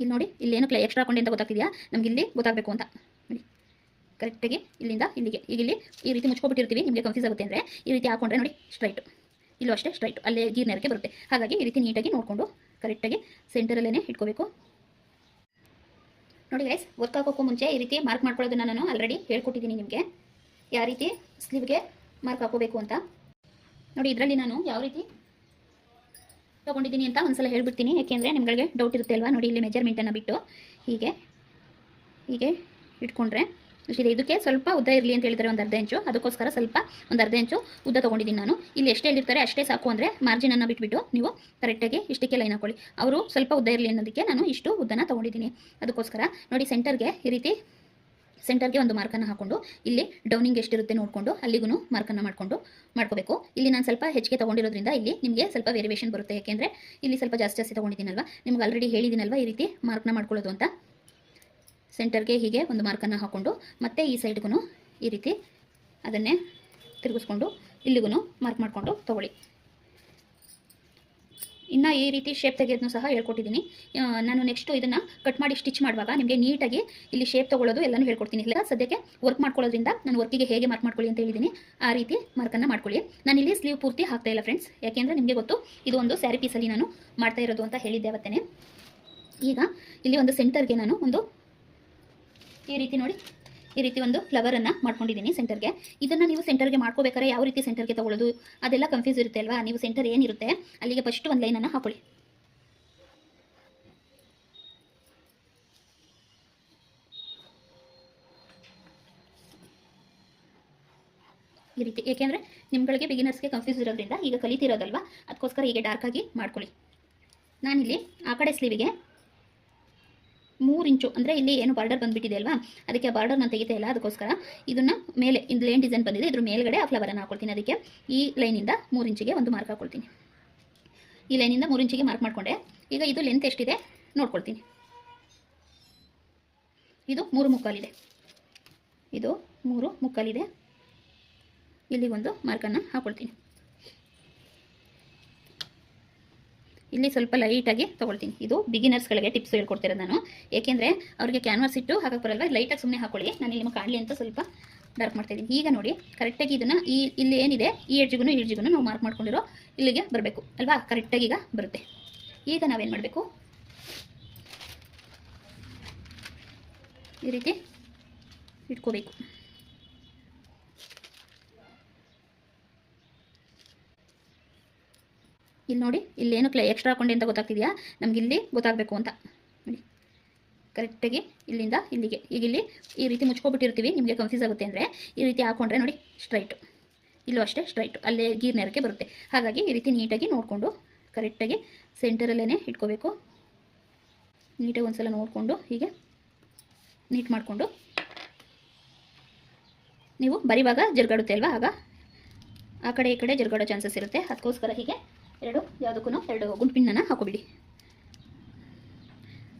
ಇಲ್ಲಿ ನೋಡಿ, ಇಲ್ಲೇನು ಎಕ್ಸ್ಟ್ರಾ ಹಾಕೊಂಡೆ ಅಂತ ಗೊತ್ತಾಗ್ತಿದೆಯಾ? ನಮ್ಗೆ ಇಲ್ಲಿ ಗೊತ್ತಾಗಬೇಕು ಅಂತ ನೋಡಿ, ಕರೆಕ್ಟಾಗಿ ಇಲ್ಲಿಂದ ಇಲ್ಲಿಗೆ ಈಗ ಇಲ್ಲಿ ಈ ರೀತಿ ಮುಚ್ಕೊಬಿಟ್ಟಿರ್ತೀವಿ. ನಿಮಗೆ ಕನ್ಫ್ಯೂಸ್ ಆಗುತ್ತೆ ಅಂದರೆ ಈ ರೀತಿ ಹಾಕೊಂಡ್ರೆ ನೋಡಿ ಸ್ಟ್ರೈಟು, ಇಲ್ಲೂ ಅಷ್ಟೇ ಸ್ಟ್ರೈಟು, ಅಲ್ಲೇ ಗೀರ್ ನೆರಕ್ಕೆ ಬರುತ್ತೆ. ಹಾಗಾಗಿ ಈ ರೀತಿ ನೀಟಾಗಿ ನೋಡಿಕೊಂಡು ಕರೆಕ್ಟಾಗಿ ಸೆಂಟರಲ್ಲೇ ಇಟ್ಕೋಬೇಕು ನೋಡಿ ಗೈಸ್. ವರ್ಕ್ ಹಾಕೋಕ್ಕೂ ಮುಂಚೆ ಈ ರೀತಿ ಮಾರ್ಕ್ ಮಾಡ್ಕೊಳ್ಳೋದನ್ನು ನಾನು ಆಲ್ರೆಡಿ ಹೇಳ್ಕೊಟ್ಟಿದ್ದೀನಿ ನಿಮಗೆ, ಯಾವ ರೀತಿ ಸ್ಲೀವ್ಗೆ ಮಾರ್ಕ್ ಹಾಕೋಬೇಕು ಅಂತ. ನೋಡಿ ಇದರಲ್ಲಿ ನಾನು ಯಾವ ರೀತಿ ತೊಗೊಂಡಿದ್ದೀನಿ ಅಂತ ಒಂದ್ಸಲ ಹೇಳ್ಬಿಡ್ತೀನಿ, ಯಾಕೆಂದರೆ ನಿಮಗೆ ಡೌಟ್ ಇರುತ್ತೆ ಅಲ್ವಾ. ನೋಡಿ ಇಲ್ಲಿ ಮೆಜರ್ಮೆಂಟನ್ನು ಬಿಟ್ಟು ಹೀಗೆ ಹೀಗೆ ಇಟ್ಕೊಂಡ್ರೆ ಅಷ್ಟಿದೆ. ಇದಕ್ಕೆ ಸ್ವಲ್ಪ ಉದ್ದ ಇರಲಿ ಅಂತ ಹೇಳ್ತಾರೆ, ಒಂದು ಅರ್ಧ ಇಂಚು. ಅದಕ್ಕೋಸ್ಕರ ಸ್ವಲ್ಪ ಒಂದು ಅರ್ಧ ಇಂಚು ಉದ್ದ ತೊಗೊಂಡಿದ್ದೀನಿ ನಾನು. ಇಲ್ಲಿ ಎಷ್ಟು ಹೇಳಿರ್ತಾರೆ ಅಷ್ಟೇ ಸಾಕು, ಅಂದರೆ ಮಾರ್ಜಿನನ್ನು ಬಿಟ್ಬಿಟ್ಟು ನೀವು ಕರೆಕ್ಟಾಗಿ ಇಷ್ಟಕ್ಕೆ ಲೈನ್ ಹಾಕೊಳ್ಳಿ. ಅವರು ಸ್ವಲ್ಪ ಉದ್ದ ಇರಲಿ ಅನ್ನೋದಕ್ಕೆ ನಾನು ಇಷ್ಟು ಉದ್ದನ ತೊಗೊಂಡಿದ್ದೀನಿ. ಅದಕ್ಕೋಸ್ಕರ ನೋಡಿ ಸೆಂಟರ್ಗೆ ಈ ರೀತಿ ಸೆಂಟರ್ಗೆ ಒಂದು ಮಾರ್ಕನ್ನು ಹಾಕ್ಕೊಂಡು ಇಲ್ಲಿ ಡೌನಿಂಗ್ ಎಷ್ಟಿರುತ್ತೆ ನೋಡಿಕೊಂಡು ಅಲ್ಲಿಗೂ ಮಾರ್ಕನ್ನು ಮಾಡ್ಕೋಬೇಕು. ಇಲ್ಲಿ ನಾನು ಸ್ವಲ್ಪ ಹೆಚ್ಚಿಗೆ ತೊಗೊಂಡಿರೋದ್ರಿಂದ ಇಲ್ಲಿ ನಿಮಗೆ ಸ್ವಲ್ಪ ವೇರಿಯೇಷನ್ ಬರುತ್ತೆ, ಯಾಕೆಂದರೆ ಇಲ್ಲಿ ಸ್ವಲ್ಪ ಜಾಸ್ತಿ ತೊಗೊಂಡಿದ್ದೀನಲ್ವ. ನಿಮ್ಗೆ ಆಲ್ರೆಡಿ ಹೇಳಿದ್ದೀನಲ್ವ ಈ ರೀತಿ ಮಾರ್ಕ್ನ ಮಾಡ್ಕೊಳ್ಳೋದು ಅಂತ. ಸೆಂಟರ್ಗೆ ಹೀಗೆ ಒಂದು ಮಾರ್ಕನ್ನು ಹಾಕ್ಕೊಂಡು ಮತ್ತೆ ಈ ಸೈಡ್ಗೂ ಈ ರೀತಿ ಅದನ್ನೇ ತಿರುಗಿಸ್ಕೊಂಡು ಇಲ್ಲಿಗೂ ಮಾರ್ಕ್ ಮಾಡಿಕೊಂಡು ತೊಗೊಳ್ಳಿ. ಇನ್ನು ಈ ರೀತಿ ಶೇಪ್ ತೆಗೆಯೋದನ್ನು ಸಹ ಹೇಳ್ಕೊಟ್ಟಿದ್ದೀನಿ ನಾನು. ನೆಕ್ಸ್ಟು ಇದನ್ನು ಕಟ್ ಮಾಡಿ ಸ್ಟಿಚ್ ಮಾಡುವಾಗ ನಿಮಗೆ ನೀಟಾಗಿ ಇಲ್ಲಿ ಶೇಪ್ ತೊಗೊಳ್ಳೋದು ಎಲ್ಲನೂ ಹೇಳ್ಕೊಡ್ತೀನಿ. ಇಲ್ಲ ಸದ್ಯಕ್ಕೆ ವರ್ಕ್ ಮಾಡ್ಕೊಳ್ಳೋದ್ರಿಂದ ನಾನು ವರ್ಕಿಗೆ ಹೇಗೆ ಮಾರ್ಕ್ ಮಾಡ್ಕೊಳ್ಳಿ ಅಂತ ಹೇಳಿದ್ದೀನಿ, ಆ ರೀತಿ ಮಾರ್ಕನ್ನು ಮಾಡ್ಕೊಳ್ಳಿ. ನಾನಿಲ್ಲಿ ಸ್ಲೀವ್ ಪೂರ್ತಿ ಹಾಕ್ತಾ ಇಲ್ಲ ಫ್ರೆಂಡ್ಸ್, ಯಾಕೆಂದರೆ ನಿಮಗೆ ಗೊತ್ತು ಇದು ಒಂದು ಸ್ಯಾರಿ ಪೀಸಲ್ಲಿ ನಾನು ಮಾಡ್ತಾ ಇರೋದು ಅಂತ ಹೇಳಿದ್ದೆ ಅವತ್ತೇ. ಈಗ ಇಲ್ಲಿ ಒಂದು ಸೆಂಟರ್ಗೆ ನಾನು ಒಂದು ಈ ರೀತಿ ನೋಡಿ ಈ ರೀತಿ ಒಂದು ಫ್ಲವರನ್ನು ಮಾಡ್ಕೊಂಡಿದ್ದೀನಿ ಸೆಂಟರ್ಗೆ. ಇದನ್ನು ನೀವು ಸೆಂಟರ್ಗೆ ಮಾಡ್ಕೋಬೇಕಾದ್ರೆ ಯಾವ ರೀತಿ ಸೆಂಟರ್ಗೆ ತೊಗೊಳ್ಳೋದು ಅದೆಲ್ಲ ಕನ್ಫ್ಯೂಸ್ ಇರುತ್ತೆ ಅಲ್ವಾ. ನೀವು ಸೆಂಟರ್ ಏನಿರುತ್ತೆ ಅಲ್ಲಿಗೆ ಫಸ್ಟ್ ಒಂದು ಲೈನನ್ನು ಹಾಕೊಳ್ಳಿ. ಈ ರೀತಿ, ಏಕೆಂದರೆ ನಿಮ್ಗಳಿಗೆ ಬಿಗಿನರ್ಸ್ಗೆ ಕನ್ಫ್ಯೂಸ್ ಇರೋದ್ರಿಂದ ಈಗ ಕಲಿತಿರೋದಲ್ವಾ, ಅದಕ್ಕೋಸ್ಕರ ಹೀಗೆ ಡಾರ್ಕಾಗಿ ಮಾಡ್ಕೊಳ್ಳಿ. ನಾನಿಲ್ಲಿ ಆ ಕಡೆ ಸ್ಲೀವಿಗೆ 3 ಇಂಚು, ಅಂದರೆ ಇಲ್ಲಿ ಏನು ಬಾರ್ಡರ್ ಬಂದುಬಿಟ್ಟಿದೆ ಅಲ್ವಾ, ಅದಕ್ಕೆ ಬಾರ್ಡರ್ ನಾನು ತೆಗಿತಾ ಇಲ್ಲ. ಅದಕ್ಕೋಸ್ಕರ ಇದನ್ನು ಮೇಲೆ ಇದು ಲೈನ್ ಡಿಸೈನ್ ಬಂದಿದೆ, ಇದ್ರ ಮೇಲ್ಗಡೆ ಆ ಫ್ಲವರನ್ನು ಹಾಕೊಳ್ತೀನಿ. ಅದಕ್ಕೆ ಈ ಲೈನಿಂದ 3 ಇಂಚಿಗೆ ಒಂದು ಮಾರ್ಕ್ ಹಾಕೊಳ್ತೀನಿ. ಈ ಲೈನಿಂದ 3 ಇಂಚಿಗೆ ಮಾರ್ಕ್ ಮಾಡಿಕೊಂಡೆ. ಈಗ ಇದು ಲೆಂತ್ ಎಷ್ಟಿದೆ ನೋಡ್ಕೊಳ್ತೀನಿ. ಇದು 3 ಮುಕ್ಕಾಲಿದೆ, ಇದು 3 ಮುಕ್ಕಾಲಿದೆ. ಇಲ್ಲಿ ಒಂದು ಮಾರ್ಕನ್ನು ಹಾಕೊಳ್ತೀನಿ. ಇಲ್ಲಿ ಸ್ವಲ್ಪ ಲೈಟಾಗಿ ತೊಗೊಳ್ತೀನಿ. ಇದು ಬಿಗಿನರ್ಸ್ಗಳಿಗೆ ಟಿಪ್ಸ್ ಹೇಳ್ಕೊಡ್ತಿರೋದು ನಾನು, ಏಕೆಂದರೆ ಅವರಿಗೆ ಕ್ಯಾನ್ವಾಸ್ ಇಟ್ಟು ಹಾಕಕ್ಕೆ ಬರಲ್ವ, ಲೈಟಾಗಿ ಸುಮ್ಮನೆ ಹಾಕೊಳ್ಳಿ. ನಾನು ಇಲ್ಲಿ ಕಾಣಲಿ ಅಂತ ಸ್ವಲ್ಪ ಡಾರ್ಕ್ ಮಾಡ್ತಾಯಿದ್ದೀನಿ. ಈಗ ನೋಡಿ ಕರೆಕ್ಟಾಗಿ ಇದನ್ನು ಇಲ್ಲಿ ಏನಿದೆ ಈ ಎಡ್ಜಿಗೂ ನಾವು ಮಾರ್ಕ್ ಮಾಡ್ಕೊಂಡಿರೋ ಇಲ್ಲಿಗೆ ಬರಬೇಕು ಅಲ್ವಾ, ಕರೆಕ್ಟಾಗಿ ಈಗ ಬರುತ್ತೆ. ಈಗ ನಾವೇನು ಮಾಡಬೇಕು, ಈ ರೀತಿ ಇಟ್ಕೋಬೇಕು. ಇಲ್ಲಿ ನೋಡಿ, ಇಲ್ಲೇನು ಎಕ್ಸ್ಟ್ರಾ ಹಾಕೊಂಡೆ ಅಂತ ಗೊತ್ತಾಗ್ತಿದೆಯಾ? ನಮ್ಗೆ ಇಲ್ಲಿ ಗೊತ್ತಾಗಬೇಕು ಅಂತ ನೋಡಿ, ಕರೆಕ್ಟಾಗಿ ಇಲ್ಲಿಂದ ಇಲ್ಲಿಗೆ ಈಗ ಇಲ್ಲಿ ಈ ರೀತಿ ಮುಚ್ಕೊಬಿಟ್ಟಿರ್ತೀವಿ. ನಿಮಗೆ ಕನ್ಫ್ಯೂಸ್ ಆಗುತ್ತೆ ಅಂದರೆ ಈ ರೀತಿ ಹಾಕೊಂಡ್ರೆ ನೋಡಿ ಸ್ಟ್ರೈಟು, ಇಲ್ಲೂ ಅಷ್ಟೇ ಸ್ಟ್ರೈಟು, ಅಲ್ಲೇ ಗೀರ್ ನೆರಕ್ಕೆ ಬರುತ್ತೆ. ಹಾಗಾಗಿ ಈ ರೀತಿ ನೀಟಾಗಿ ನೋಡಿಕೊಂಡು ಕರೆಕ್ಟಾಗಿ ಸೆಂಟರಲ್ಲೇ ಇಟ್ಕೋಬೇಕು. ನೀಟಾಗಿ ಒಂದು ಸಲ ನೋಡಿಕೊಂಡು ಹೀಗೆ ನೀಟ್ ಮಾಡಿಕೊಂಡು ನೀವು ಬರೀವಾಗ ಜರುಗಾಡುತ್ತೆ ಅಲ್ವಾ, ಆಗ ಆ ಕಡೆ ಈ ಕಡೆ ಜರುಗಾಡೋ ಚಾನ್ಸಸ್ ಇರುತ್ತೆ. ಅದಕ್ಕೋಸ್ಕರ ಹೀಗೆ ಯಾವುದಕ್ಕೂ ಎರಡು ಗುಂಪಿನನ್ನು ಹಾಕೋಬಿಡಿ.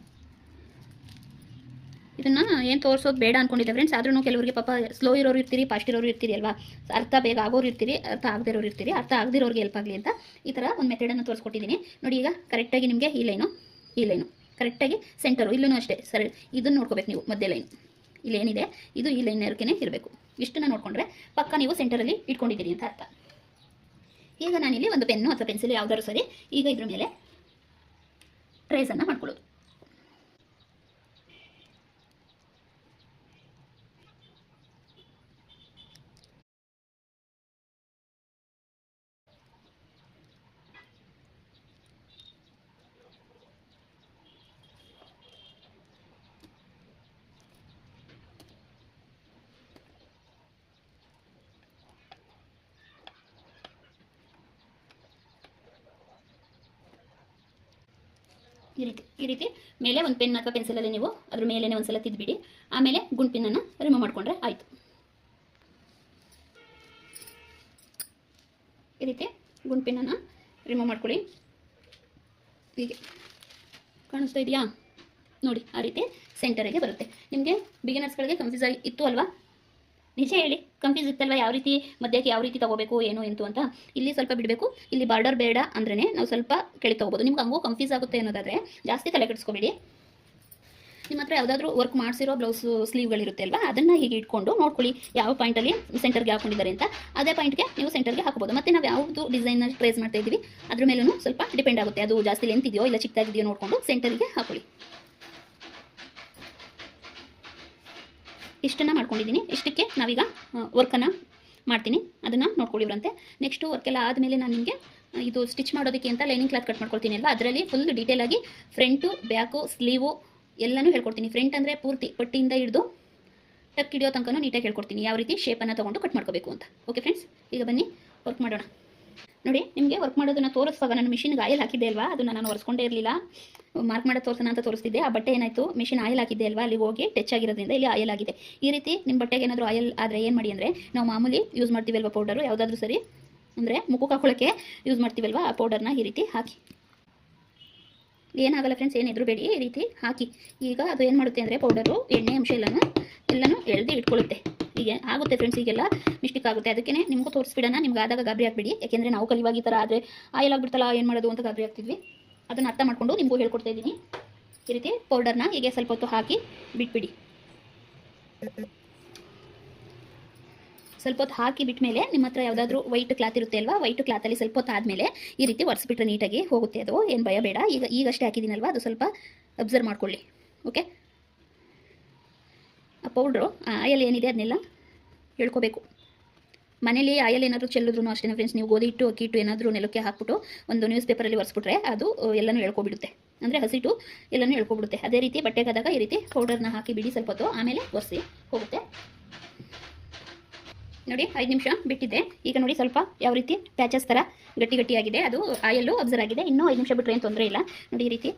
ಇದನ್ನು ಏನು ತೋರಿಸೋದು ಬೇಡ ಅಂದ್ಕೊಂಡಿದ್ದೆ ಫ್ರೆಂಡ್ಸ್, ಆದ್ರೂ ಕೆಲವರಿಗೆ ಪಾಪ ಸ್ಲೋ ಇರೋರು ಇರ್ತೀರಿ, ಫಾಸ್ಟ್ ಇರೋರು ಇರ್ತೀರಿ ಅಲ್ವಾ, ಅರ್ಥ ಬೇಗ ಆಗೋರು ಇರ್ತೀರಿ, ಅರ್ಥ ಆಗದಿರೋರು ಇರ್ತೀರಿ. ಅರ್ಥ ಆಗದಿರೋರಿಗೆ ಹೆಲ್ಪ್ ಆಗಲಿ ಅಂತ ಈ ಥರ ಒಂದು ಮೆಥಡನ್ನು ತೋರಿಸ್ಕೊಟ್ಟಿದ್ದೀನಿ ನೋಡಿ. ಈಗ ಕರೆಕ್ಟಾಗಿ ನಿಮಗೆ ಈ ಲೈನು ಕರೆಕ್ಟಾಗಿ ಸೆಂಟರು, ಇಲ್ಲೂ ಅಷ್ಟೇ ಸರಿ, ಇದನ್ನು ನೋಡ್ಕೋಬೇಕು ನೀವು. ಮಧ್ಯೆ ಲೈನ್ ಇಲ್ಲೇನಿದೆ ಇದು ಈ ಲೈನ್ ನೆರಕೇ ಇರಬೇಕು. ಇಷ್ಟನ್ನು ನೋಡಿಕೊಂಡ್ರೆ ಪಕ್ಕ ನೀವು ಸೆಂಟರಲ್ಲಿ ಇಟ್ಕೊಂಡಿದ್ದೀರಿ ಅಂತ ಅರ್ಥ. ಈಗ ನಾನಿಲ್ಲಿ ಒಂದು ಪೆನ್ನು ಅಥವಾ ಪೆನ್ಸಿಲ್ ಯಾವುದಾದ್ರು ಸರಿ, ಈಗ ಇದ್ರ ಮೇಲೆ ಟ್ರೇಸನ್ನು ಮಾಡ್ಕೊಳ್ಳೋದು. ಈ ರೀತಿ ಮೇಲೆ ಒಂದು ಪೆನ್ ಅಥವಾ ಪೆನ್ಸಿಲಲ್ಲಿ ನೀವು ಅದ್ರ ಮೇಲೇ ಒಂದ್ಸಲ ತಿದ್ಬಿಡಿ, ಆಮೇಲೆ ಗುಂಪಿನನ್ನು ರಿಮೂವ್ ಮಾಡಿಕೊಂಡ್ರೆ ಆಯಿತು. ಈ ರೀತಿ ಗುಂಪಿನನ್ನು ರಿಮೂವ್ ಮಾಡ್ಕೊಳ್ಳಿ. ಹೀಗೆ ಕಾಣಿಸ್ತಾ ಇದೆಯಾ ನೋಡಿ, ಆ ರೀತಿ ಸೆಂಟರಿಗೆ ಬರುತ್ತೆ. ನಿಮಗೆ ಬಿಗಿನರ್ಸ್ಗಳಿಗೆ ಕನ್ಫ್ಯೂಸ್ ಇತ್ತು ಅಲ್ವಾ, ನಿಜ ಹೇಳಿ ಕನ್ಫ್ಯೂಸ್ ಇತ್ತಲ್ವ, ಯಾವ ರೀತಿ ಮಧ್ಯಕ್ಕೆ ಯಾವ ರೀತಿ ತೊಗೋಬೇಕು ಏನು ಎಂತು ಅಂತ. ಇಲ್ಲಿ ಸ್ವಲ್ಪ ಬಿಡಬೇಕು, ಇಲ್ಲಿ ಬಾರ್ಡರ್ ಬೇಡ ಅಂದ್ರೆ ನಾವು ಸ್ವಲ್ಪ ಕೆಳಗೆ ತೊಗೋಬೋದು. ನಿಮ್ಗೆ ಹಂಗೂ ಕನ್ಫ್ಯೂಸ್ ಆಗುತ್ತೆ ಅನ್ನೋದಾದರೆ ಜಾಸ್ತಿ ತಲೆ ಕೆಡಿಸ್ಕೊಬೇಡಿ. ನಿಮ್ಮ ಹತ್ರ ಯಾವುದಾದ್ರೂ ವರ್ಕ್ ಮಾಡಿಸಿರೋ ಬ್ಲೌಸ್ ಸ್ಲೀವ್ಗಳಿರುತ್ತೆ ಅಲ್ವಾ, ಅದನ್ನು ಹೀಗೆ ಇಟ್ಕೊಂಡು ನೋಡ್ಕೊಳ್ಳಿ ಯಾವ ಪಾಯಿಂಟಲ್ಲಿ ಸೆಂಟರ್ಗೆ ಹಾಕೊಂಡಿದ್ದಾರೆ ಅಂತ. ಅದೇ ಪಾಯಿಂಟ್ಗೆ ನೀವು ಸೆಂಟರ್ಗೆ ಹಾಕ್ಬೋದು. ಮತ್ತು ನಾವು ಯಾವುದು ಡಿಸೈನ್ನ ಟ್ರೇಸ್ ಮಾಡ್ತಾ ಇದ್ದೀವಿ ಅದ್ರ ಮೇಲೂ ಸ್ವಲ್ಪ ಡಿಪೆಂಡ್ ಆಗುತ್ತೆ. ಅದು ಜಾಸ್ತಿ ಲೆಂತ್ ಇದೆಯೋ ಇಲ್ಲ ಚಿಕ್ಕದಾಗಿದೆಯೋ ನೋಡಿಕೊಂಡು ಸೆಂಟರ್ಗೆ ಹಾಕೊಳ್ಳಿ. ಇಷ್ಟನ್ನು ಮಾಡ್ಕೊಂಡಿದ್ದೀನಿ. ಇಷ್ಟಕ್ಕೆ ನಾವೀಗ ವರ್ಕನ್ನು ಮಾಡ್ತೀನಿ, ಅದನ್ನು ನೋಡ್ಕೊಳ್ಳಿ ಇವರಂತೆ. ನೆಕ್ಸ್ಟು ವರ್ಕೆಲ್ಲ ಆದಮೇಲೆ ನಾನು ನಿಮಗೆ ಇದು ಸ್ಟಿಚ್ ಮಾಡೋದಕ್ಕೆ ಅಂತ ಲೈನಿಂಗ್ ಕ್ಲಾತ್ ಕಟ್ ಮಾಡ್ಕೊಳ್ತೀನಿ ಅಲ್ವಾ, ಅದರಲ್ಲಿ ಫುಲ್ ಡೀಟೇಲಾಗಿ ಫ್ರಂಟು ಬ್ಯಾಕು ಸ್ಲೀವು ಎಲ್ಲನೂ ಹೇಳ್ಕೊಡ್ತೀನಿ. ಫ್ರಂಟ್ ಅಂದರೆ ಪೂರ್ತಿ ಪಟ್ಟಿಯಿಂದ ಹಿಡಿದು ಟಕ್ ಹಿಡಿಯೋ ತನಕ ನೀಟಾಗಿ ಹೇಳ್ಕೊಡ್ತೀನಿ, ಯಾವ ರೀತಿ ಶೇಪನ್ನು ತೊಗೊಂಡು ಕಟ್ ಮಾಡ್ಕೋಬೇಕು ಅಂತ. ಓಕೆ ಫ್ರೆಂಡ್ಸ್, ಈಗ ಬನ್ನಿ ವರ್ಕ್ ಮಾಡೋಣ. ನೋಡಿ, ನಿಮಗೆ ವರ್ಕ್ ಮಾಡೋದನ್ನು ತೋರಿಸುವಾಗ ನಾನು ಮಿಷಿನ್ಗೆ ಆಯಿಲ್ ಹಾಕಿದ್ದೆ ಅಲ್ವಾ, ಅದನ್ನು ನಾನು ಒರೆಸ್ಕೊಂಡೇ ಇರಲಿಲ್ಲ. ಮಾರ್ಕ್ ಮಾಡೋದು ತೋರಿಸೋಣ ಅಂತ ತೋರಿಸ್ತಿದ್ದೆ. ಆ ಬಟ್ಟೆ ಏನಾಯಿತು, ಮಿಷಿನ್ ಆಯಿಲ್ ಹಾಕಿದ್ದೆ ಅಲ್ವಾ, ಅಲ್ಲಿಗೆ ಹೋಗಿ ಟಚ್ ಆಗಿರೋದ್ರಿಂದ ಇಲ್ಲಿ ಆಯಿಲ್ ಆಗಿದೆ. ಈ ರೀತಿ ನಿಮ್ಮ ಬಟ್ಟೆಗೆ ಏನಾದರೂ ಆಯಿಲ್ ಆದರೆ ಏನು ಮಾಡಿ ಅಂದರೆ, ನಾವು ಮಾಮೂಲಿ ಯೂಸ್ ಮಾಡ್ತೀವಿ ಅಲ್ವಾ ಪೌಡರು, ಯಾವುದಾದ್ರೂ ಸರಿ ಅಂದರೆ ಮುಖಕ್ಕೆ ಹಾಕೊಳ್ಳೋಕ್ಕೆ ಯೂಸ್ ಮಾಡ್ತೀವಲ್ವ, ಆ ಪೌಡರ್ನ ಈ ರೀತಿ ಹಾಕಿ. ಏನಾಗಲ್ಲ ಫ್ರೆಂಡ್ಸ್, ಏನು ಹೆದರಬೇಡಿ, ಈ ರೀತಿ ಹಾಕಿ. ಈಗ ಅದು ಏನು ಮಾಡುತ್ತೆ ಅಂದರೆ ಪೌಡರು ಎಣ್ಣೆ ಅಂಶ ಎಲ್ಲನೂ ಎಳೆದು ಇಟ್ಕೊಳ್ಳುತ್ತೆ. ಹೀಗೆ ಆಗುತ್ತೆ ಫ್ರೆಂಡ್ಸ್, ಈಗೆಲ್ಲ ಮಿಸ್ಟೇಕ್ ಆಗುತ್ತೆ. ಅದಕ್ಕೆ ನಿಮಗೂ ತೋರಿಸ್ಬಿಡೋಣ, ನಿಮ್ಗೆ ಆದಾಗ ಗಾಬರಿ ಆಗಬೇಡಿ. ಯಾಕೆಂದರೆ ನಾವು ಕಲಿಯುವಾಗ ಈ ಥರ ಆದರೆ ಆಯಿಲ್ ಆಗಿಬಿಡ್ತಲ್ಲ, ಏನು ಮಾಡೋದು ಅಂತ ಗಾಬರಿ ಆಗ್ತಿದ್ವಿ. ಅದನ್ನು ಅರ್ಥ ಮಾಡಿಕೊಂಡು ನಿಮಗೂ ಹೇಳ್ಕೊಡ್ತಾ ಇದ್ದೀನಿ. ಈ ರೀತಿ ಪೌಡರ್ನ ಹೀಗೆ ಸ್ವಲ್ಪ ಹೊತ್ತು ಹಾಕಿ ಬಿಟ್ಬಿಡಿ. ಸ್ವಲ್ಪ ಹೊತ್ತು ಹಾಕಿ ಬಿಟ್ಟ ಮೇಲೆ ನಿಮ್ಮ ಹತ್ರ ಯಾವುದಾದ್ರೂ ವೈಟ್ ಕ್ಲಾತ್ ಇರುತ್ತೆ ಅಲ್ವಾ, ವೈಟ್ ಕ್ಲಾತಲ್ಲಿ ಸ್ವಲ್ಪ ಹೊತ್ತು ಆದಮೇಲೆ ಈ ರೀತಿ ಒರೆಸ್ಬಿಟ್ರೆ ನೀಟಾಗಿ ಹೋಗುತ್ತೆ. ಅದು ಏನು ಭಯ ಬೇಡ. ಈಗಷ್ಟೇ ಹಾಕಿದ್ದೀನಲ್ವ, ಅದು ಸ್ವಲ್ಪ ಅಬ್ಸರ್ವ್ ಮಾಡ್ಕೊಳ್ಳಿ. ಓಕೆ, ಆ ಪೌಡ್ರು ಆಯಿಲ್ ಏನಿದೆ ಅದನ್ನೆಲ್ಲ ಹೇಳ್ಕೋಬೇಕು. ಮನೇಲಿ ಆಯಿಲ್ ಏನಾದರೂ ಚೆಲ್ಲಿದ್ರು ಅಷ್ಟೇ ಫ್ರೆಂಡ್ಸ್, ನೀವು ಗೋಧಿ ಹಿಟ್ಟು ಅಕ್ಕಿ ಹಿಟ್ಟು ಏನಾದರೂ ನೆಲಕ್ಕೆ ಹಾಕ್ಬಿಟ್ಟು ಒಂದು ನ್ಯೂಸ್ ಪೇಪರಲ್ಲಿ ಒರೆಸ್ಬಿಟ್ರೆ ಅದು ಎಲ್ಲನೂ ಹೇಳ್ಕೊಬಿಡುತ್ತೆ. ಅಂದರೆ ಹಸಿಟ್ಟು ಎಲ್ಲನೂ ಹೇಳ್ಕೊಬಿಡುತ್ತೆ. ಅದೇ ರೀತಿ ಬಟ್ಟೆಗಾದಾಗ ಈ ರೀತಿ ಪೌಡರ್ನ ಹಾಕಿ ಬಿಡಿ ಸ್ವಲ್ಪ ಹೊತ್ತು, ಆಮೇಲೆ ಒರೆಸಿ ಹೋಗುತ್ತೆ. ನೋಡಿ 5 ನಿಮಿಷ ಬಿಟ್ಟಿದ್ದೆ. ಈಗ ನೋಡಿ ಸ್ವಲ್ಪ ಯಾವ ರೀತಿ ಪ್ಯಾಚಸ್ ಥರ ಗಟ್ಟಿಯಾಗಿದೆ, ಅದು ಆಯಿಲ್ಲು ಅಬ್ಸರ್ವ್ ಆಗಿದೆ. ಇನ್ನೂ 5 ನಿಮಿಷ ಬಿಟ್ಟರೆ ಏನು ತೊಂದರೆ ಇಲ್ಲ. ನೋಡಿ ಈ ರೀತಿ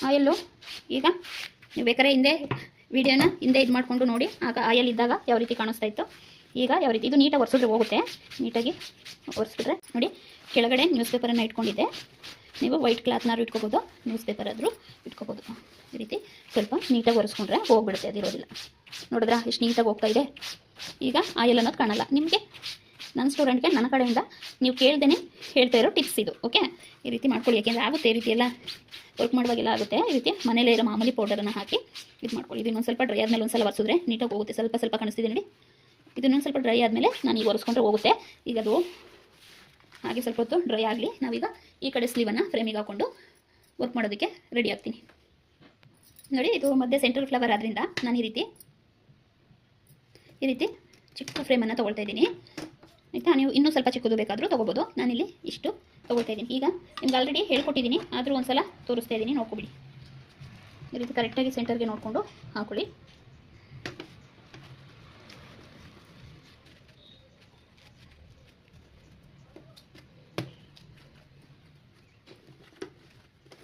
ಆಯಿಲ್ಲು. ಈಗ ನೀವು ಬೇಕಾದ್ರೆ ಹಿಂದೆ ವಿಡಿಯೋನ ಹಿಂದೆ ಇದು ಮಾಡಿಕೊಂಡು ನೋಡಿ, ಆಗ ಆಯಿಲ್ ಇದ್ದಾಗ ಯಾವ ರೀತಿ ಕಾಣಿಸ್ತಾ ಇತ್ತು, ಈಗ ಯಾವ ರೀತಿ. ಇದು ನೀಟಾಗಿ ಒರೆಸಿದ್ರೆ ಹೋಗುತ್ತೆ. ನೀಟಾಗಿ ಒರೆಸ್ಬಿಟ್ರೆ ನೋಡಿ, ಕೆಳಗಡೆ ನ್ಯೂಸ್ ಪೇಪರನ್ನು ಇಟ್ಕೊಂಡಿದ್ದೆ. ನೀವು ವೈಟ್ ಕ್ಲಾತ್ನಾರು ಇಟ್ಕೋಬೋದು, ನ್ಯೂಸ್ ಪೇಪರ್ ಆದರೂ ಇಟ್ಕೋಬೋದು. ಈ ರೀತಿ ಸ್ವಲ್ಪ ನೀಟಾಗಿ ಒರೆಸ್ಕೊಂಡ್ರೆ ಹೋಗ್ಬಿಡುತ್ತೆ, ಅದಿರೋದಿಲ್ಲ. ನೋಡಿದ್ರಾ ಎಷ್ಟು ನೀಟಾಗಿ ಹೋಗ್ತಾ ಇದೆ. ಈಗ ಆಯಿಲ್ ಅನ್ನೋದು ಕಾಣಲ್ಲ ನಿಮಗೆ. ನನ್ನ ಸ್ಟೂಡೆಂಟ್ಗೆ ನನ್ನ ಕಡೆಯಿಂದ ನೀವು ಕೇಳ್ದೇ ಹೇಳ್ತಾ ಇರೋ ಟಿಪ್ಸ್ ಇದು. ಓಕೆ, ಈ ರೀತಿ ಮಾಡ್ಕೊಳ್ಳಿ. ಯಾಕೆಂದರೆ ಆಗುತ್ತೆ ಈ ರೀತಿ ಎಲ್ಲ ವರ್ಕ್ ಮಾಡುವಾಗೆಲ್ಲ ಆಗುತ್ತೆ. ಈ ರೀತಿ ಮನೇಲೇ ಇರೋ ಮಾಮೂಲಿ ಪೌಡರನ್ನು ಹಾಕಿ ಇದು ಮಾಡ್ಕೊಳ್ಳಿ. ಇದು ಇನ್ನೊಂದು ಸ್ವಲ್ಪ ಡ್ರೈ ಆದಮೇಲೆ ಒಂದು ಸಲ ಒರೆಸಿದ್ರೆ ನೀಟಾಗಿ ಹೋಗುತ್ತೆ. ಸ್ವಲ್ಪ ಕಾಣಿಸ್ತಿದೆ ನೋಡಿ, ಇದು ಇನ್ನೊಂದು ಸ್ವಲ್ಪ ಡ್ರೈ ಆದಮೇಲೆ ನಾನು ಈಗ ಒರೆಸ್ಕೊಂಡ್ರೆ ಹೋಗುತ್ತೆ. ಈಗ ಅದು ಹಾಗೆ ಸ್ವಲ್ಪ ಹೊತ್ತು ಡ್ರೈ ಆಗಲಿ. ನಾವೀಗ ಈ ಕಡೆ ಸ್ಲೀವನ್ನು ಫ್ರೇಮಿಗೆ ಹಾಕ್ಕೊಂಡು ವರ್ಕ್ ಮಾಡೋದಕ್ಕೆ ರೆಡಿ ಆಗ್ತೀನಿ. ನೋಡಿ, ಇದು ಮಧ್ಯೆ ಸೆಂಟ್ರಲ್ ಫ್ಲವರ್ ಆದ್ದರಿಂದ ನಾನು ಈ ರೀತಿ ಚಿಕ್ಕ ಫ್ರೇಮನ್ನು ತೊಗೊಳ್ತಾ ಇದ್ದೀನಿ. ಆಯಿತಾ, ನೀವು ಇನ್ನೂ ಸ್ವಲ್ಪ ಚಿಕ್ಕದು ಬೇಕಾದರೂ ತೊಗೋಬೋದು. ನಾನಿಲ್ಲಿ ಇಷ್ಟು ತೊಗೊಳ್ತಾ ಇದ್ದೀನಿ. ಈಗ ನಿಮ್ಗೆ ಆಲ್ರೆಡಿ ಹೇಳ್ಕೊಟ್ಟಿದ್ದೀನಿ, ಆದರೂ ಒಂದು ಸಲ ತೋರಿಸ್ತಾ ಇದ್ದೀನಿ, ನೋಡ್ಕೊಬಿಡಿ. ಈ ರೀತಿ ಕರೆಕ್ಟಾಗಿ ಸೆಂಟರ್ಗೆ ನೋಡಿಕೊಂಡು ಹಾಕೊಳ್ಳಿ.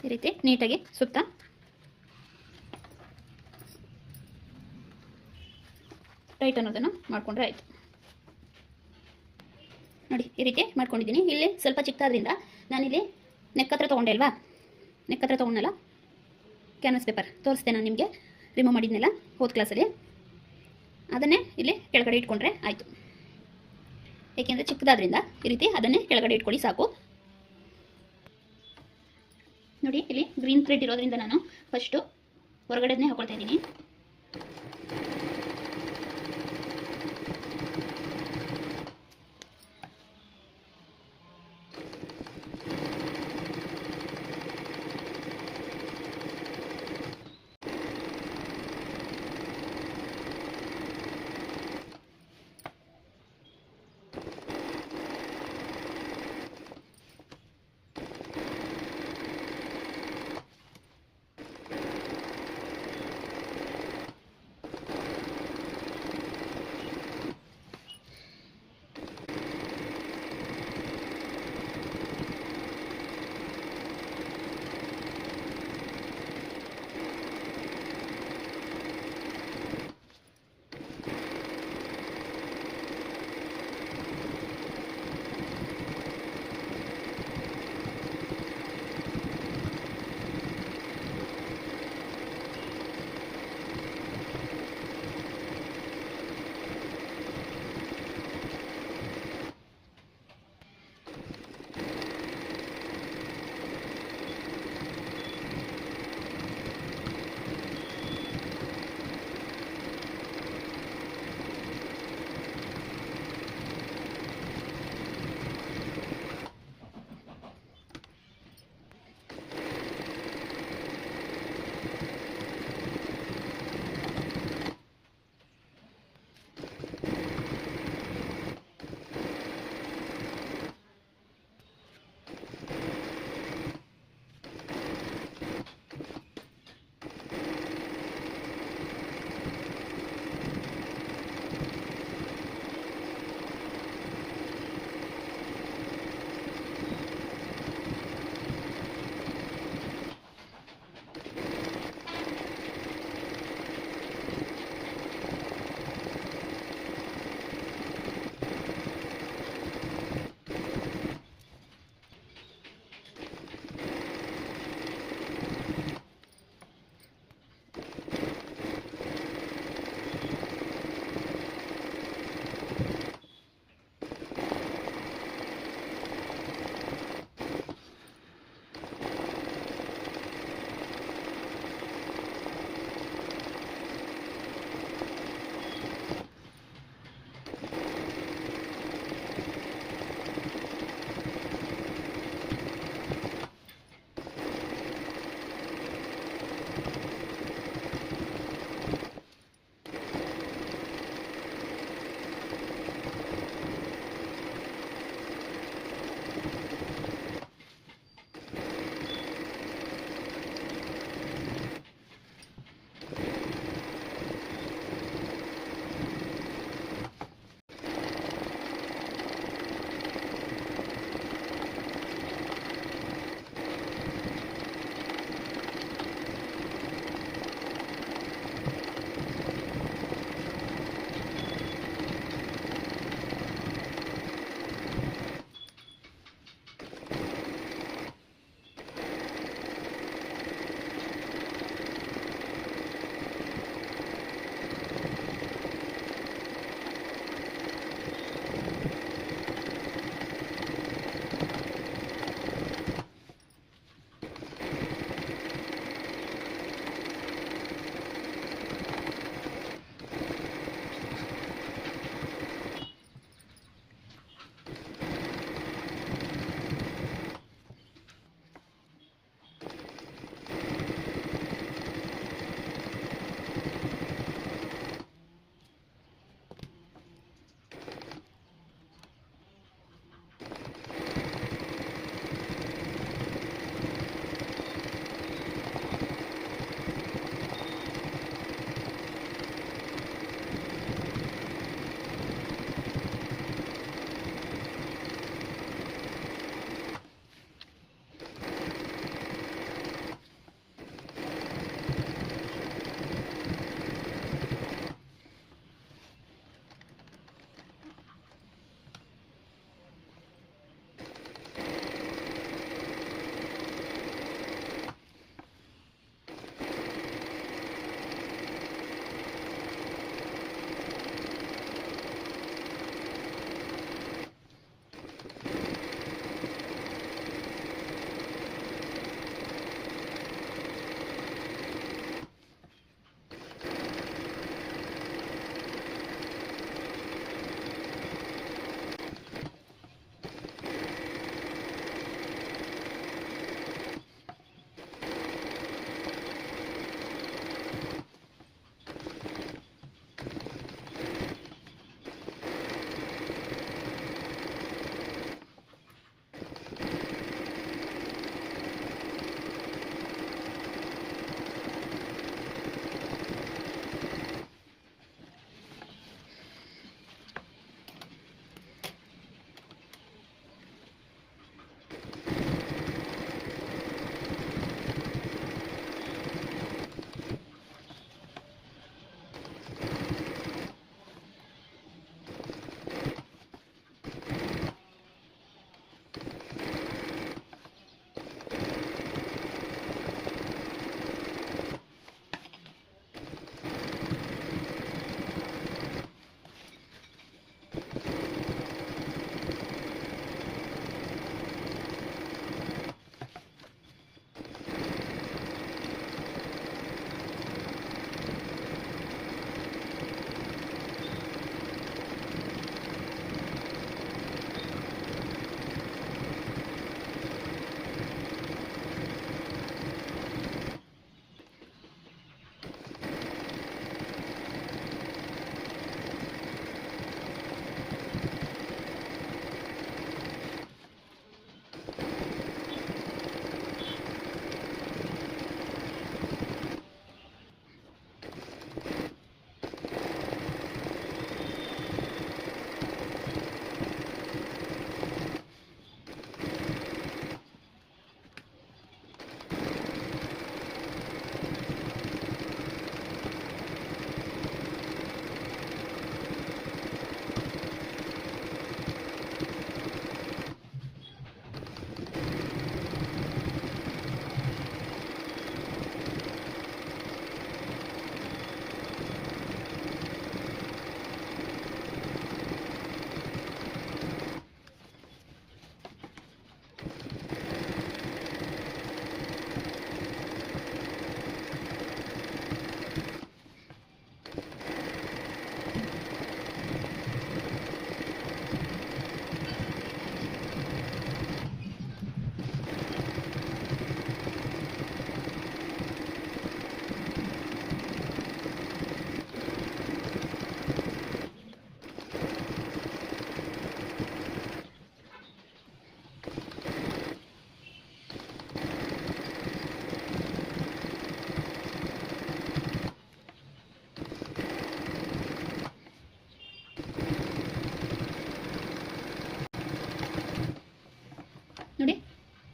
ಈ ರೀತಿ ನೀಟಾಗಿ ಸುತ್ತ ಟೈಟ್ ಅನ್ನೋದನ್ನು ಮಾಡಿಕೊಂಡ್ರೆ ಆಯಿತು. ನೋಡಿ ಈ ರೀತಿ ಮಾಡ್ಕೊಂಡಿದ್ದೀನಿ. ಇಲ್ಲಿ ಸ್ವಲ್ಪ ಚಿಕ್ಕದ್ರಿಂದ ನಾನಿಲ್ಲಿ ನೆಕ್ ಹತ್ರ ತೊಗೊಂಡೆ ಅಲ್ವಾ, ನೆಕ್ ಹತ್ರ ತೊಗೊಂಡಲ್ಲ ಕ್ಯಾನ್ವಸ್ ಪೇಪರ್ ತೋರಿಸ್ದೆ ನಾನು ನಿಮಗೆ, ರಿಮೂವ್ ಮಾಡಿದ್ನೆಲ್ಲ ಹೋದ ಕ್ಲಾಸಲ್ಲಿ. ಅದನ್ನೇ ಇಲ್ಲಿ ಕೆಳಗಡೆ ಇಟ್ಕೊಂಡ್ರೆ ಆಯಿತು. ಏಕೆಂದರೆ ಚಿಕ್ಕದಾದ್ರಿಂದ ಈ ರೀತಿ ಅದನ್ನೇ ಕೆಳಗಡೆ ಇಟ್ಕೊಳ್ಳಿ ಸಾಕು. ನೋಡಿ, ಇಲ್ಲಿ ಗ್ರೀನ್ ಥ್ರೆಡ್ ಇರೋದ್ರಿಂದ ನಾನು ಫಸ್ಟು ಹೊರಗಡೆನೇ ಹಾಕೊಳ್ತಾ ಇದ್ದೀನಿ.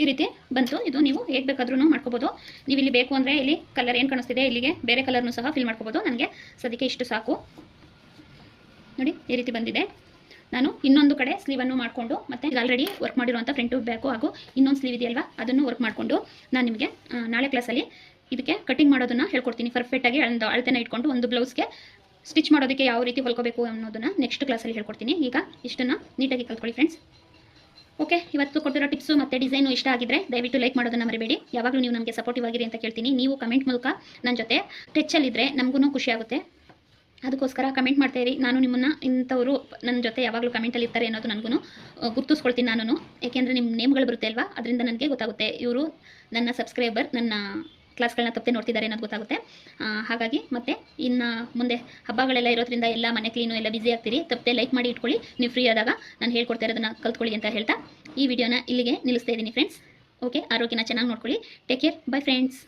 ರೀತಿ ಬಂತು. ಇದು ನೀವು ಹೇಗೆ ಬೇಕಾದ್ರೂ ಮಾಡ್ಕೋಬೋದು. ನೀವು ಇಲ್ಲಿ ಬೇಕು ಅಂದರೆ ಇಲ್ಲಿ ಕಲರ್ ಏನು ಕಾಣಿಸ್ತಿದೆ ಇಲ್ಲಿಗೆ ಬೇರೆ ಕಲರ್ನು ಸಹ ಫಿಲ್ ಮಾಡ್ಕೋಬೋದು. ನನಗೆ ಸದ್ಯಕ್ಕೆ ಇಷ್ಟು ಸಾಕು. ನೋಡಿ ಈ ರೀತಿ ಬಂದಿದೆ. ನಾನು ಇನ್ನೊಂದು ಕಡೆ ಸ್ಲೀವನ್ನು ಮಾಡಿಕೊಂಡು ಮತ್ತು ಆಲ್ರೆಡಿ ವರ್ಕ್ ಮಾಡಿರುವಂಥ ಫ್ರಂಟು ಬ್ಯಾಕು ಹಾಗೂ ಇನ್ನೊಂದು ಸ್ಲೀವ್ ಇದೆಯಲ್ವಾ ಅದನ್ನು ವರ್ಕ್ ಮಾಡಿಕೊಂಡು ನಾನು ನಿಮಗೆ ನಾಳೆ ಕ್ಲಾಸಲ್ಲಿ ಇದಕ್ಕೆ ಕಟಿಂಗ್ ಮಾಡೋದನ್ನು ಹೇಳ್ಕೊಡ್ತೀನಿ. ಪರ್ಫೆಕ್ಟಾಗಿ ಅಳತೆನ ಇಟ್ಕೊಂಡು ಒಂದು ಬ್ಲೌಸ್ಗೆ ಸ್ಟಿಚ್ ಮಾಡೋದಕ್ಕೆ ಯಾವ ರೀತಿ ಹೊಲ್ಕೋಬೇಕು ಅನ್ನೋದನ್ನು ನೆಕ್ಸ್ಟ್ ಕ್ಲಾಸಲ್ಲಿ ಹೇಳ್ಕೊಡ್ತೀನಿ. ಈಗ ಇಷ್ಟನ್ನು ನೀಟಾಗಿ ಕಲ್ತ್ಕೊಳ್ಳಿ ಫ್ರೆಂಡ್ಸ್. ಓಕೆ, ಇವತ್ತು ಕೊಟ್ಟಿರೋ ಟಿಪ್ಸು ಮತ್ತು ಡಿಸೈನು ಇಷ್ಟ ಆಗಿದ್ರೆ ದಯವಿಟ್ಟು ಲೈಕ್ ಮಾಡೋದನ್ನು ಮರಿಬೇಡಿ. ಯಾವಾಗಲೂ ನೀವು ನಮಗೆ ಸಪೋರ್ಟಿವ್ ಆಗಿರಿ ಅಂತ ಕೇಳ್ತೀನಿ. ನೀವು ಕಮೆಂಟ್ ಮೂಲಕ ನನ್ನ ಜೊತೆ ಟಚ್ಚಲ್ಲಿದ್ದರೆ ನಮಗೂ ಖುಷಿ ಆಗುತ್ತೆ. ಅದಕ್ಕೋಸ್ಕರ ಕಮೆಂಟ್ ಮಾಡ್ತಾ ಇರಿ. ನಾನು ನಿಮ್ಮನ್ನು ಇಂಥವರು ನನ್ನ ಜೊತೆ ಯಾವಾಗಲೂ ಕಮೆಂಟಲ್ಲಿ ಇರ್ತಾರೆ ಅನ್ನೋದು ನನಗೂ ಗುರ್ತಿಸ್ಕೊಳ್ತೀನಿ ನಾನು. ಏಕೆಂದರೆ ನಿಮ್ಮ ನೇಮ್ಗಳು ಬರುತ್ತೆ ಅಲ್ವಾ, ಅದರಿಂದ ನನಗೆ ಗೊತ್ತಾಗುತ್ತೆ ಇವರು ನನ್ನ ಸಬ್ಸ್ಕ್ರೈಬರ್, ನನ್ನ ಕ್ಲಾಸ್ಗಳನ್ನ ತಪ್ಪದೆ ನೋಡ್ತಿದ್ದಾರೆ ಅನ್ನೋದು ಗೊತ್ತಾಗುತ್ತೆ. ಹಾಗಾಗಿ ಮತ್ತೆ ಇನ್ನು ಮುಂದೆ ಹಬ್ಬಗಳೆಲ್ಲ ಇರೋದ್ರಿಂದ ಎಲ್ಲ ಮನೆ ಕ್ಲೀನು ಎಲ್ಲ ಬ್ಯುಸಿ ಆಗ್ತೀರಿ. ತಪ್ಪದೆ ಲೈಕ್ ಮಾಡಿ ಇಟ್ಕೊಳ್ಳಿ. ನೀವು ಫ್ರೀ ಆದಾಗ ನಾನು ಹೇಳ್ಕೊಡ್ತಾ ಇರೋದನ್ನು ಕಲ್ತ್ಕೊಳ್ಳಿ ಅಂತ ಹೇಳ್ತಾ ಈ ವಿಡಿಯೋನ ಇಲ್ಲಿಗೆ ನಿಲ್ಲಿಸ್ತಾ ಇದ್ದೀನಿ ಫ್ರೆಂಡ್ಸ್. ಓಕೆ, ಆರೋಗ್ಯನ ಚೆನ್ನಾಗಿ ನೋಡ್ಕೊಳ್ಳಿ. Take care. By friends.